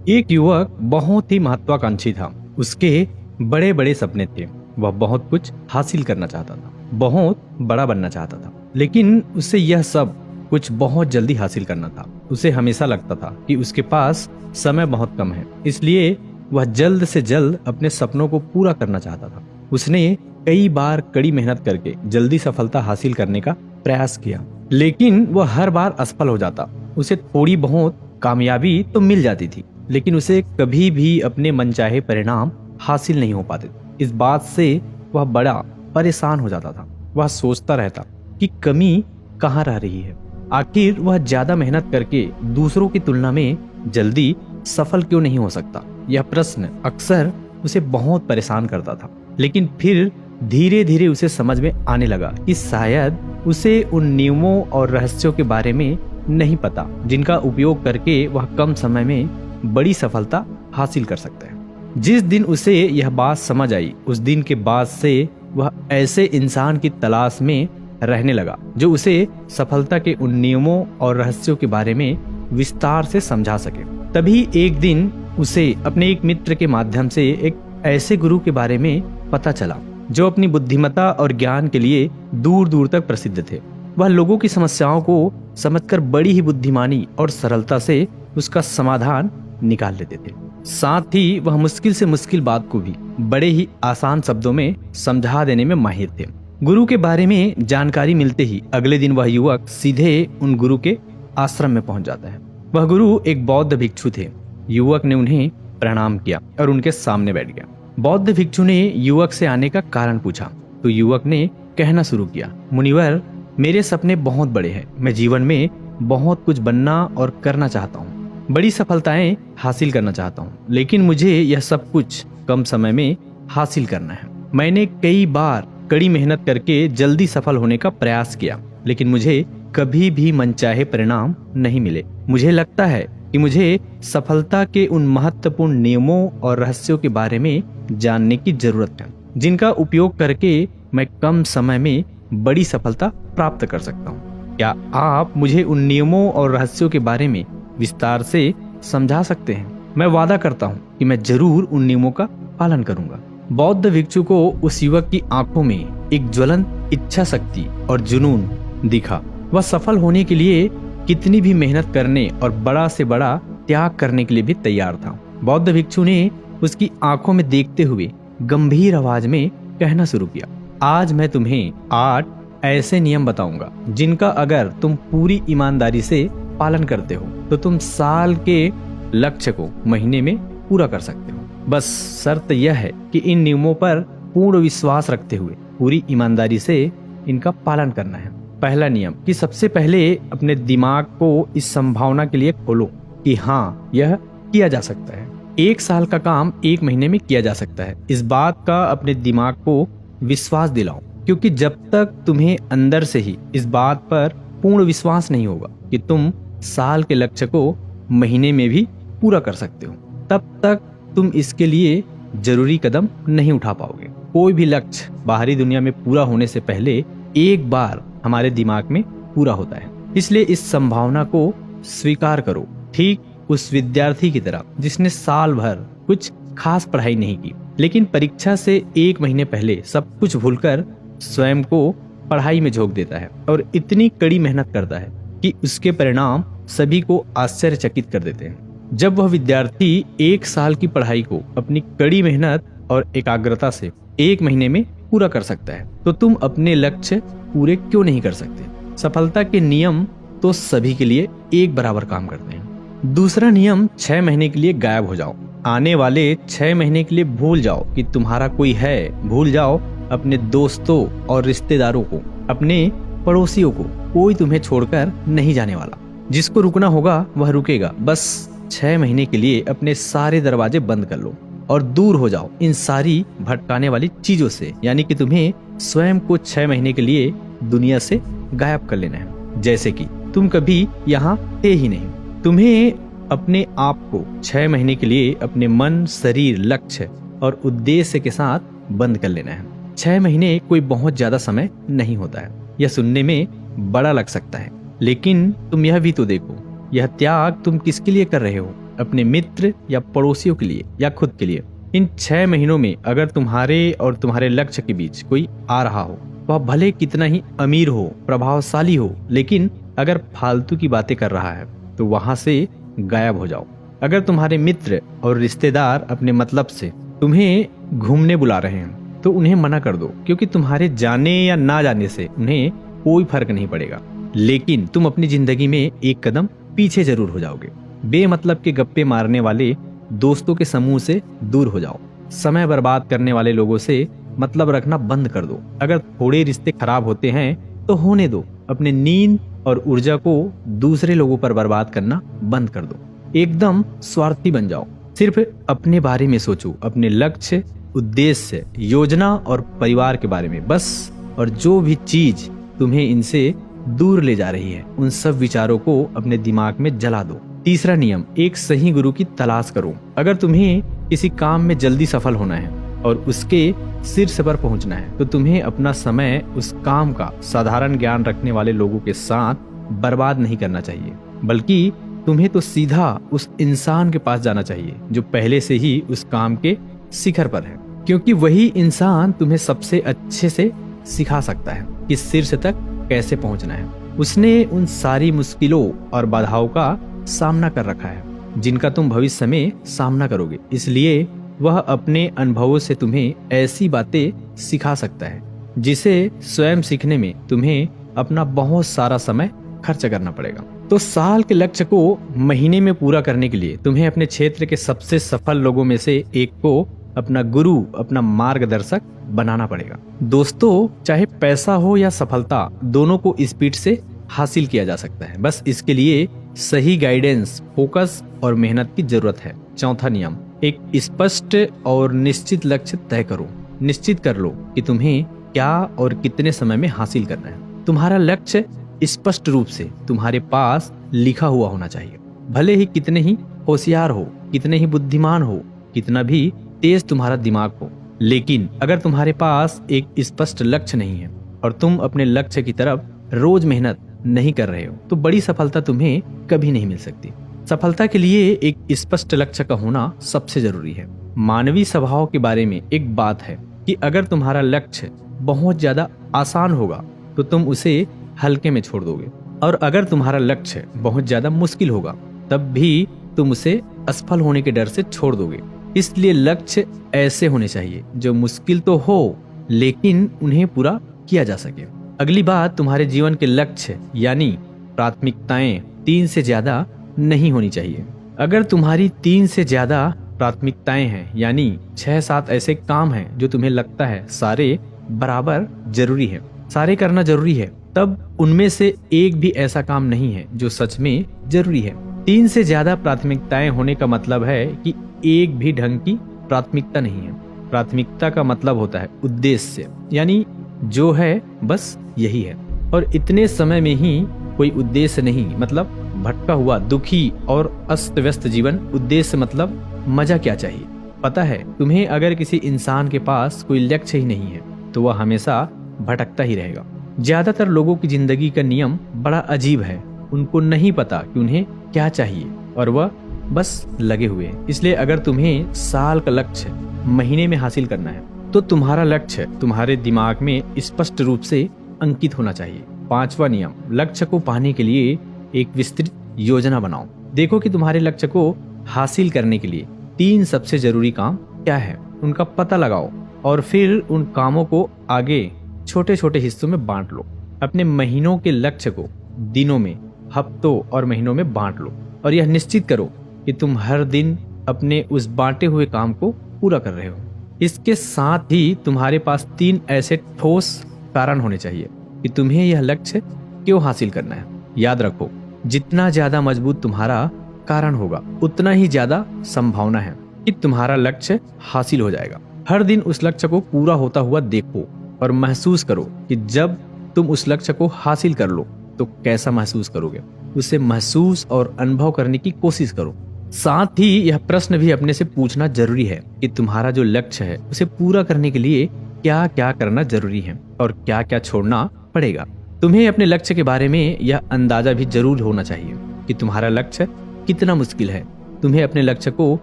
एक युवक बहुत ही महत्वाकांक्षी था। उसके बड़े बड़े सपने थे। वह बहुत कुछ हासिल करना चाहता था, बहुत बड़ा बनना चाहता था। लेकिन उसे यह सब कुछ बहुत जल्दी हासिल करना था। उसे हमेशा लगता था कि उसके पास समय बहुत कम है, इसलिए वह जल्द से जल्द अपने सपनों को पूरा करना चाहता था। उसने कई बार कड़ी मेहनत करके जल्दी सफलता हासिल करने का प्रयास किया, लेकिन वह हर बार असफल हो जाता। उसे थोड़ी बहुत कामयाबी तो मिल जाती थी, लेकिन उसे कभी भी अपने मनचाहे परिणाम हासिल नहीं हो पाते थे। इस बात से वह बड़ा परेशान हो जाता था। वह सोचता रहता कि कमी कहाँ रह रही है। आखिर वह ज्यादा मेहनत करके दूसरों की तुलना में जल्दी सफल क्यों नहीं हो सकता। यह प्रश्न अक्सर उसे बहुत परेशान करता था। लेकिन फिर धीरे धीरे उसे समझ में आने लगा कि शायद उसे उन नियमों और रहस्यों के बारे में नहीं पता जिनका उपयोग करके वह कम समय में बड़ी सफलता हासिल कर सकता है। जिस दिन उसे यह बात समझ आई, उस दिन के बाद से वह ऐसे इंसान की तलाश में रहने लगा जो उसे सफलता के उन नियमों और रहस्यों के बारे में विस्तार से समझा सके। तभी एक दिन उसे अपने एक मित्र के माध्यम से एक ऐसे गुरु के बारे में पता चला जो अपनी बुद्धिमत्ता और ज्ञान के लिए दूर दूर तक प्रसिद्ध थे। वह लोगों की समस्याओं को समझकर बड़ी ही बुद्धिमानी और सरलता से उसका समाधान निकाल लेते थे। साथ ही वह मुश्किल से मुश्किल बात को भी बड़े ही आसान शब्दों में समझा देने में माहिर थे। गुरु के बारे में जानकारी मिलते ही अगले दिन वह युवक सीधे उन गुरु के आश्रम में पहुंच जाता है। वह गुरु एक बौद्ध भिक्षु थे। युवक ने उन्हें प्रणाम किया और उनके सामने बैठ गया। बौद्ध भिक्षु ने युवक से आने का कारण पूछा तो युवक ने कहना शुरू किया, मुनिवर, मेरे सपने बहुत बड़े हैं। मैं जीवन में बहुत कुछ बनना और करना चाहता हूँ, बड़ी सफलताएं हासिल करना चाहता हूँ, लेकिन मुझे यह सब कुछ कम समय में हासिल करना है। मैंने कई बार कड़ी मेहनत करके जल्दी सफल होने का प्रयास किया, लेकिन मुझे कभी भी मनचाहे परिणाम नहीं मिले। मुझे लगता है कि मुझे सफलता के उन महत्वपूर्ण नियमों और रहस्यों के बारे में जानने की जरूरत है जिनका उपयोग करके मैं कम समय में बड़ी सफलता प्राप्त कर सकता हूँ। क्या आप मुझे उन नियमों और रहस्यों के बारे में विस्तार से समझा सकते हैं? मैं वादा करता हूँ कि मैं जरूर उन नियमों का पालन करूंगा। बौद्ध भिक्षु को उस युवक की आंखों में एक ज्वलंत इच्छा शक्ति और जुनून दिखा। वह सफल होने के लिए कितनी भी मेहनत करने और बड़ा से बड़ा त्याग करने के लिए भी तैयार था। बौद्ध भिक्षु ने उसकी आंखों में देखते हुए गंभीर आवाज में कहना शुरू किया, आज मैं तुम्हें 8 ऐसे नियम बताऊंगा जिनका अगर तुम पूरी ईमानदारी से पालन करते हो तो तुम साल के लक्ष्य को महीने में पूरा कर सकते हो। बस शर्त यह है कि इन नियमों पर पूर्ण विश्वास रखते हुए पूरी ईमानदारी से इनका पालन करना है। पहला नियम कि सबसे पहले अपने दिमाग को इस संभावना के लिए खोलो कि हाँ, यह किया जा सकता है। 1 साल का काम 1 महीने में किया जा सकता है। इस बात का अपने दिमाग को विश्वास दिलाओ, क्योंकि जब तक तुम्हें अंदर से ही इस बात पर पूर्ण विश्वास नहीं होगा कि तुम साल के लक्ष्य को महीने में भी पूरा कर सकते हो, तब तक तुम इसके लिए जरूरी कदम नहीं उठा पाओगे। कोई भी लक्ष्य बाहरी दुनिया में पूरा होने से पहले एक बार हमारे दिमाग में पूरा होता है। इसलिए इस संभावना को स्वीकार करो, ठीक उस विद्यार्थी की तरह जिसने साल भर कुछ खास पढ़ाई नहीं की, लेकिन परीक्षा से 1 महीने पहले सब कुछ भूलकर स्वयं को पढ़ाई में झोंक देता है और इतनी कड़ी मेहनत करता है कि उसके परिणाम सभी को आश्चर्यचकित कर देते हैं। जब वह विद्यार्थी 1 साल की पढ़ाई को अपनी कड़ी मेहनत और एकाग्रता से 1 महीने में पूरा कर सकता है, तो तुम अपने लक्ष्य पूरे क्यों नहीं कर सकते? सफलता के नियम तो सभी के लिए एक बराबर काम करते हैं। दूसरा नियम, 6 महीने के लिए गायब हो जाओ। आने वाले 6 महीने के लिए भूल जाओ कि तुम्हारा कोई है। भूल जाओ अपने दोस्तों और रिश्तेदारों को, अपने पड़ोसियों को। कोई तुम्हें छोड़कर नहीं जाने वाला। जिसको रुकना होगा वह रुकेगा। बस 6 महीने के लिए अपने सारे दरवाजे बंद कर लो और दूर हो जाओ इन सारी भटकाने वाली चीजों से। यानी कि तुम्हें स्वयं को 6 महीने के लिए दुनिया से गायब कर लेना है, जैसे कि तुम कभी यहाँ थे ही नहीं। तुम्हें अपने आप को 6 महीने के लिए अपने मन, शरीर, लक्ष्य और उद्देश्य के साथ बंद कर लेना है। 6 महीने कोई बहुत ज्यादा समय नहीं होता है। यह सुनने में बड़ा लग सकता है, लेकिन तुम यह भी तो देखो, यह त्याग तुम किसके लिए कर रहे हो? अपने मित्र या पड़ोसियों के लिए या खुद के लिए। इन 6 महीनों में अगर तुम्हारे और तुम्हारे लक्ष्य के बीच कोई आ रहा हो, वह भले कितना ही अमीर हो, प्रभावशाली हो, लेकिन अगर फालतू की बातें कर रहा है तो वहां से गायब हो जाओ। अगर तुम्हारे मित्र और रिश्तेदार अपने मतलब से तुम्हें घूमने बुला रहे हैं तो उन्हें मना कर दो, क्योंकि तुम्हारे जाने या ना जाने से उन्हें कोई फर्क नहीं पड़ेगा, लेकिन तुम अपनी जिंदगी में एक कदम पीछे जरूर हो जाओगे। बेमतलब के गप्पे मारने वाले दोस्तों के समूह से दूर हो जाओ। समय बर्बाद करने वाले लोगों से मतलब रखना बंद कर दो। अगर थोड़े रिश्ते खराब होते हैं तो होने दो। अपने नींद और ऊर्जा को दूसरे लोगों पर बर्बाद करना बंद कर दो। एकदम स्वार्थी बन जाओ। सिर्फ अपने बारे में सोचो, अपने लक्ष्य, उद्देश्य, योजना और परिवार के बारे में बस। और जो भी चीज तुम्हें इनसे दूर ले जा रही है, उन सब विचारों को अपने दिमाग में जला दो। तीसरा नियम, एक सही गुरु की तलाश करो। अगर तुम्हें किसी काम में जल्दी सफल होना है और उसके शीर्ष पर पहुंचना है तो तुम्हें अपना समय उस काम का साधारण ज्ञान रखने वाले लोगों के साथ बर्बाद नहीं करना चाहिए, बल्कि तुम्हें तो सीधा उस इंसान के पास जाना चाहिए जो पहले से ही उस काम के शिखर पर है, क्योंकि वही इंसान तुम्हें सबसे अच्छे से सिखा सकता है कि शीर्ष तक कैसे पहुंचना है। उसने उन सारी मुश्किलों और बाधाओं का सामना कर रखा है जिनका तुम भविष्य में सामना करोगे, इसलिए वह अपने अनुभवों से तुम्हें ऐसी बातें सिखा सकता है जिसे स्वयं सीखने में तुम्हें अपना बहुत सारा समय खर्च करना पड़ेगा। तो साल के लक्ष्य को महीने में पूरा करने के लिए तुम्हें अपने क्षेत्र के सबसे सफल लोगों में से एक को अपना गुरु, अपना मार्गदर्शक बनाना पड़ेगा। दोस्तों, चाहे पैसा हो या सफलता, दोनों को स्पीड से हासिल किया जा सकता है। बस इसके लिए सही गाइडेंस, फोकस और मेहनत की जरूरत है। चौथा नियम, एक स्पष्ट और निश्चित लक्ष्य तय करो। निश्चित कर लो कि तुम्हें क्या और कितने समय में हासिल करना है। तुम्हारा लक्ष्य स्पष्ट रूप से तुम्हारे पास लिखा हुआ होना चाहिए। भले ही कितने ही होशियार हो, कितने ही बुद्धिमान हो, कितना भी तेज तुम्हारा दिमाग हो, लेकिन अगर तुम्हारे पास एक स्पष्ट लक्ष्य नहीं है और तुम अपने लक्ष्य की तरफ रोज मेहनत नहीं कर रहे हो तो बड़ी सफलता तुम्हें कभी नहीं मिल सकती। सफलता के लिए एक स्पष्ट लक्ष्य का होना सबसे जरूरी है। मानवीय स्वभाव के बारे में एक बात है कि अगर तुम्हारा लक्ष्य बहुत ज्यादा आसान होगा तो तुम उसे हल्के में छोड़ दोगे, और अगर तुम्हारा लक्ष्य बहुत ज्यादा मुश्किल होगा तब भी तुम उसे असफल होने के डर से छोड़ दोगे। इसलिए लक्ष्य ऐसे होने चाहिए जो मुश्किल तो हो लेकिन उन्हें पूरा किया जा सके। अगली बात, तुम्हारे जीवन के लक्ष्य यानी प्राथमिकताएं 3 से ज्यादा नहीं होनी चाहिए। अगर तुम्हारी 3 से ज्यादा प्राथमिकताएं हैं, यानी 6-7 ऐसे काम हैं जो तुम्हें लगता है सारे बराबर जरूरी है, सारे करना जरूरी है, तब उनमें से एक भी ऐसा काम नहीं है जो सच में जरूरी है। 3 से ज्यादा प्राथमिकताएं होने का मतलब है कि एक भी ढंग की प्राथमिकता नहीं है। प्राथमिकता का मतलब होता है उद्देश्य, यानी जो है बस यही है, और इतने समय में ही कोई उद्देश्य नहीं, मतलब भटका हुआ, दुखी और अस्त व्यस्त जीवन। उद्देश्य मतलब मजा क्या चाहिए। पता है तुम्हें, अगर किसी इंसान के पास कोई लक्ष्य ही नहीं है तो वह हमेशा भटकता ही रहेगा। ज्यादातर लोगों की जिंदगी का नियम बड़ा अजीब है। उनको नहीं पता कि उन्हें क्या चाहिए और वह बस लगे हुए हैं। इसलिए अगर तुम्हें साल का लक्ष्य महीने में हासिल करना है तो तुम्हारा लक्ष्य तुम्हारे दिमाग में स्पष्ट रूप से अंकित होना चाहिए। 5वां नियम, लक्ष्य को पाने के लिए एक विस्तृत योजना बनाओ। देखो कि तुम्हारे लक्ष्य को हासिल करने के लिए 3 सबसे जरूरी काम क्या है, उनका पता लगाओ और फिर उन कामों को आगे छोटे छोटे हिस्सों में बांट लो। अपने महीनों के लक्ष्य को दिनों में, हफ्तों और महीनों में बांट लो, और यह निश्चित करो कि तुम हर दिन अपने उस बांटे हुए काम को पूरा कर रहे हो। इसके साथ ही तुम्हारे पास 3 ऐसे ठोस कारण होने चाहिए कि तुम्हें यह लक्ष्य क्यों हासिल करना है। याद रखो, जितना ज्यादा मजबूत तुम्हारा कारण होगा उतना ही ज्यादा संभावना है कि तुम्हारा लक्ष्य हासिल हो जाएगा। हर दिन उस लक्ष्य को पूरा होता हुआ देखो और महसूस करो कि जब तुम उस लक्ष्य को हासिल कर लो तो कैसा महसूस करोगे। उसे महसूस और अनुभव करने की कोशिश करो। साथ ही यह प्रश्न भी अपने से पूछना जरूरी है कि तुम्हारा जो लक्ष्य है उसे पूरा करने के लिए क्या क्या करना जरूरी है और क्या क्या छोड़ना पड़ेगा। तुम्हें अपने लक्ष्य के बारे में यह अंदाजा भी जरूर होना चाहिए कि तुम्हारा लक्ष्य कितना मुश्किल है तुम्हें अपने लक्ष्य को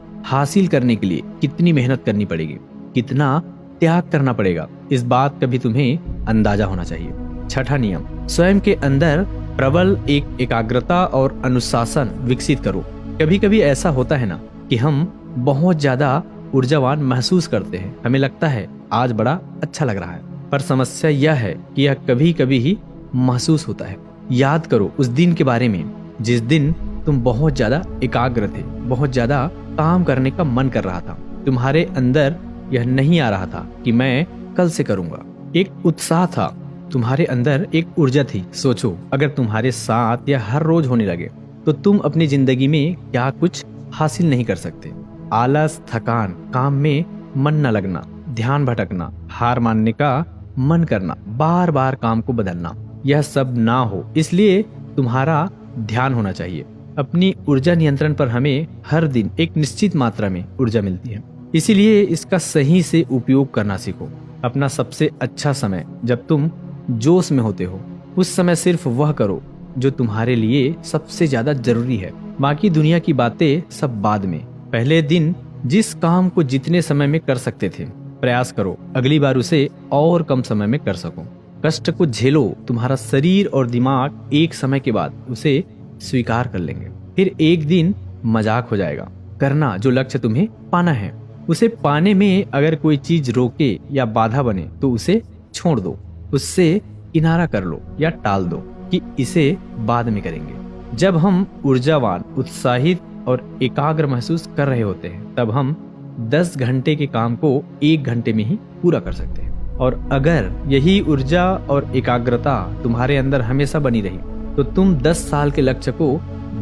हासिल करने के लिए कितनी मेहनत करनी पड़ेगी, कितना त्याग करना पड़ेगा, इस बात का भी तुम्हें अंदाजा होना चाहिए। छठा नियम, स्वयं के अंदर प्रबल एकाग्रता और अनुशासन विकसित करो। कभी कभी ऐसा होता है ना कि हम बहुत ज्यादा ऊर्जावान महसूस करते हैं, हमें लगता है आज बड़ा अच्छा लग रहा है, पर समस्या यह है कि यह कभी कभी ही महसूस होता है। याद करो उस दिन के बारे में जिस दिन तुम बहुत ज्यादा एकाग्र थे, बहुत ज्यादा काम करने का मन कर रहा था, तुम्हारे अंदर यह नहीं आ रहा था कि मैं कल से करूंगा। एक उत्साह था, तुम्हारे अंदर एक ऊर्जा थी। सोचो अगर तुम्हारे साथ यह हर रोज होने लगे तो तुम अपनी जिंदगी में क्या कुछ हासिल नहीं कर सकते। आलस, थकान, काम में मन न लगना, ध्यान भटकना, हार मानने का मन करना, बार बार काम को बदलना, यह सब ना हो, इसलिए तुम्हारा ध्यान होना चाहिए। अपनी ऊर्जा नियंत्रण पर हमें हर दिन एक निश्चित मात्रा में ऊर्जा मिलती है, इसीलिए इसका सही से उपयोग करना सीखो। अपना सबसे अच्छा समय जब तुम जोश में होते हो, उस समय सिर्फ वह करो जो तुम्हारे लिए सबसे ज्यादा जरूरी है। बाकी दुनिया की बातें सब बाद में। पहले दिन जिस काम को जितने समय में कर सकते थे, प्रयास करो अगली बार उसे और कम समय में कर सको। कष्ट को झेलो, तुम्हारा शरीर और दिमाग एक समय के बाद उसे स्वीकार कर लेंगे। फिर एक दिन मजाक हो जाएगा। करना जो लक्ष्य तुम्हें पाना है, उसे पाने में अगर कोई चीज रोके या बाधा बने तो उसे छोड़ दो, उससे किनारा कर लो या टाल दो कि इसे बाद में करेंगे। जब हम ऊर्जावान, उत्साहित और एकाग्र महसूस कर रहे होते हैं, तब हम 10 घंटे के काम को 1 घंटे में ही पूरा कर सकते हैं। और अगर यही ऊर्जा और एकाग्रता तुम्हारे अंदर हमेशा बनी रही तो तुम 10 साल के लक्ष्य को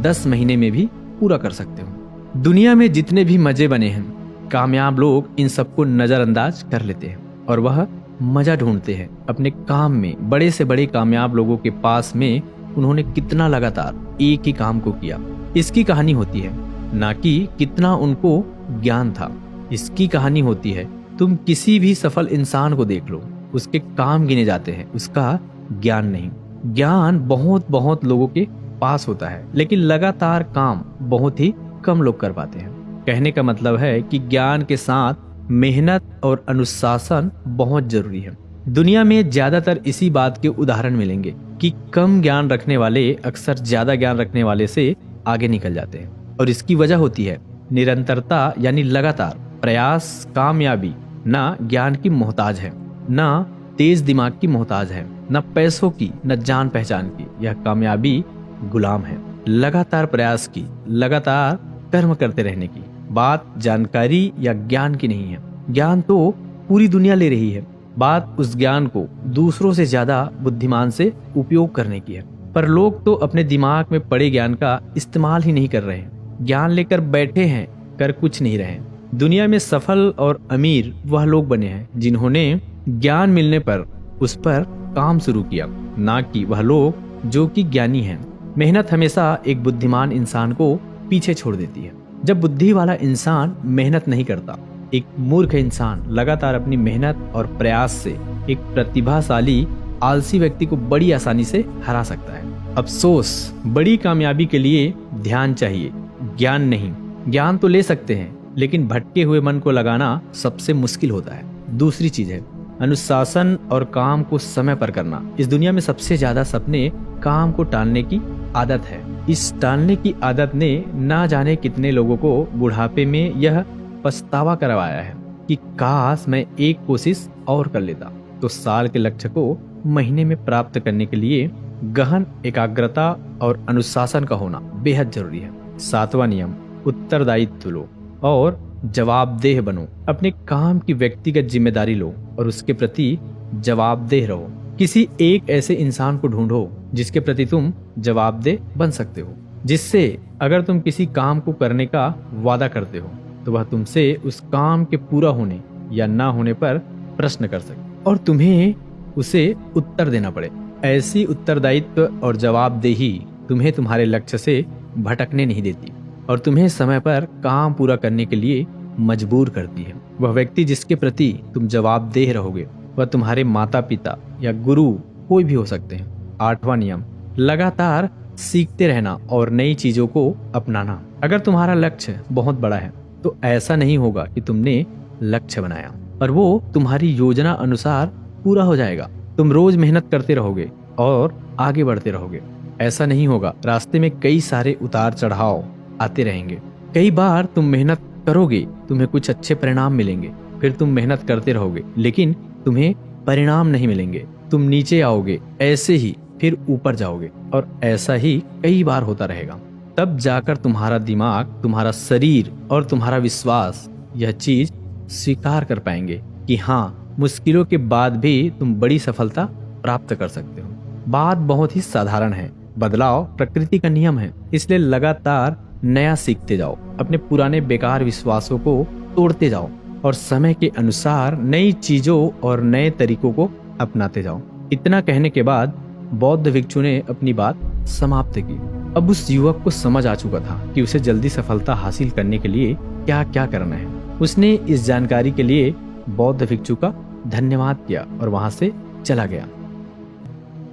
10 महीने में भी पूरा कर सकते हो। दुनिया में जितने भी मजे बने हैं, कामयाब लोग इन सबको नजरअंदाज कर लेते हैं और वह मजा ढूंढते हैं अपने काम में। बड़े से बड़े कामयाब लोगों के पास में उन्होंने कितना लगातार एक ही काम को किया, इसकी कहानी होती है, ना कि कितना उनको ज्ञान था। इसकी कहानी होती है, तुम किसी भी सफल इंसान को देख लो, उसके काम गिने जाते हैं, उसका ज्ञान नहीं। ज्ञान बहुत बहुत लोगों के पास होता है, लेकिन लगातार काम बहुत ही कम लोग कर पाते हैं। कहने का मतलब है कि ज्ञान के साथ मेहनत और अनुशासन बहुत जरूरी है। दुनिया में ज्यादातर इसी बात के उदाहरण मिलेंगे कि कम ज्ञान रखने वाले अक्सर ज्यादा ज्ञान रखने वाले से आगे निकल जाते हैं, और इसकी वजह होती है निरंतरता, यानी लगातार प्रयास। कामयाबी ना ज्ञान की मोहताज है, ना तेज दिमाग की मोहताज है, न पैसों की, न जान पहचान की। यह कामयाबी गुलाम है लगातार प्रयास की, लगातार कर्म करते रहने की। बात जानकारी या ज्ञान की नहीं है, ज्ञान तो पूरी दुनिया ले रही है। बात उस ज्ञान को दूसरों से ज्यादा बुद्धिमान से उपयोग करने की है। पर लोग तो अपने दिमाग में पड़े ज्ञान का इस्तेमाल ही नहीं कर रहे हैं। ज्ञान लेकर बैठे हैं, कर कुछ नहीं रहे। दुनिया में सफल और अमीर वह लोग बने हैं जिन्होंने ज्ञान मिलने पर उस पर काम शुरू किया, ना कि वह लोग जो कि ज्ञानी हैं। मेहनत हमेशा एक बुद्धिमान इंसान को पीछे छोड़ देती है। जब बुद्धि वाला इंसान मेहनत नहीं करता, एक मूर्ख इंसान लगातार अपनी मेहनत और प्रयास से एक प्रतिभाशाली आलसी व्यक्ति को बड़ी आसानी से हरा सकता है। अफसोस, बड़ी कामयाबी के लिए ध्यान चाहिए, ज्ञान नहीं। ज्ञान तो ले सकते हैं, लेकिन भटके हुए मन को लगाना सबसे मुश्किल होता है। दूसरी चीज है अनुशासन और काम को समय पर करना। इस दुनिया में सबसे ज्यादा सपने काम को टालने की आदत है। इस टालने की आदत ने ना जाने कितने लोगों को बुढ़ापे में यह पछतावा करवाया है कि काश मैं एक कोशिश और कर लेता। तो साल के लक्ष्य को महीने में प्राप्त करने के लिए गहन एकाग्रता और अनुशासन का होना बेहद जरूरी है। 7वां नियम, उत्तरदायित्व लो और जवाबदेह बनो। अपने काम की व्यक्तिगत जिम्मेदारी लो और उसके प्रति जवाबदेह रहो। किसी एक ऐसे इंसान को ढूंढो जिसके प्रति तुम जवाबदेह बन सकते हो, जिससे अगर तुम किसी काम को करने का वादा करते हो तो वह तुमसे उस काम के पूरा होने या ना होने पर प्रश्न कर सके और तुम्हें उसे उत्तर देना पड़े। ऐसी उत्तरदायित्व और जवाबदेही तुम्हें तुम्हारे लक्ष्य से भटकने नहीं देती और तुम्हें समय पर काम पूरा करने के लिए मजबूर करती है। वह व्यक्ति जिसके प्रति तुम जवाबदेह रहोगे वह तुम्हारे माता पिता या गुरु कोई भी हो सकते हैं। 8वां नियम, लगातार सीखते रहना और नई चीजों को अपनाना। अगर तुम्हारा लक्ष्य बहुत बड़ा है तो ऐसा नहीं होगा कि तुमने लक्ष्य बनाया और वो तुम्हारी योजना अनुसार पूरा हो जाएगा। तुम रोज मेहनत करते रहोगे और आगे बढ़ते रहोगे। ऐसा नहीं होगा। रास्ते में कई सारे उतार चढ़ाव आते रहेंगे। कई बार तुम मेहनत करोगे, तुम्हें कुछ अच्छे परिणाम मिलेंगे, फिर तुम मेहनत करते रहोगे लेकिन तुम्हें परिणाम नहीं मिलेंगे। तुम नीचे आओगे, ऐसे ही फिर ऊपर जाओगे और ऐसा ही कई बार होता रहेगा। तब जाकर तुम्हारा दिमाग, तुम्हारा शरीर और तुम्हारा विश्वास यह चीज स्वीकार कर पाएंगे कि हाँ, मुश्किलों के बाद भी तुम बड़ी सफलता प्राप्त कर सकते हो। बात बहुत ही साधारण है। बदलाव प्रकृति का नियम है, इसलिए लगातार नया सीखते जाओ। अपने पुराने बेकार विश्वासों को तोड़ते जाओ और समय के अनुसार नई चीजों और नए तरीकों को अपनाते जाओ। इतना कहने के बाद बौद्ध भिक्षु ने अपनी बात समाप्त की। अब उस युवक को समझ आ चुका था कि उसे जल्दी सफलता हासिल करने के लिए क्या क्या करना है। उसने इस जानकारी के लिए बौद्ध भिक्षु का धन्यवाद किया और वहां से चला गया।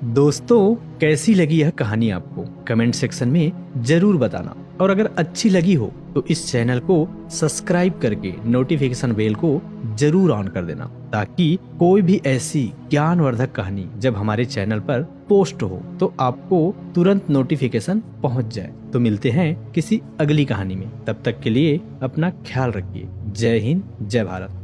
दोस्तों, कैसी लगी यह कहानी आपको? कमेंट सेक्शन में जरूर बताना और अगर अच्छी लगी हो तो इस चैनल को सब्सक्राइब करके नोटिफिकेशन बेल को जरूर ऑन कर देना ताकि कोई भी ऐसी ज्ञानवर्धक कहानी जब हमारे चैनल पर पोस्ट हो तो आपको तुरंत नोटिफिकेशन पहुंच जाए। तो मिलते हैं किसी अगली कहानी में। तब तक के लिए अपना ख्याल रखिए। जय हिंद, जय भारत।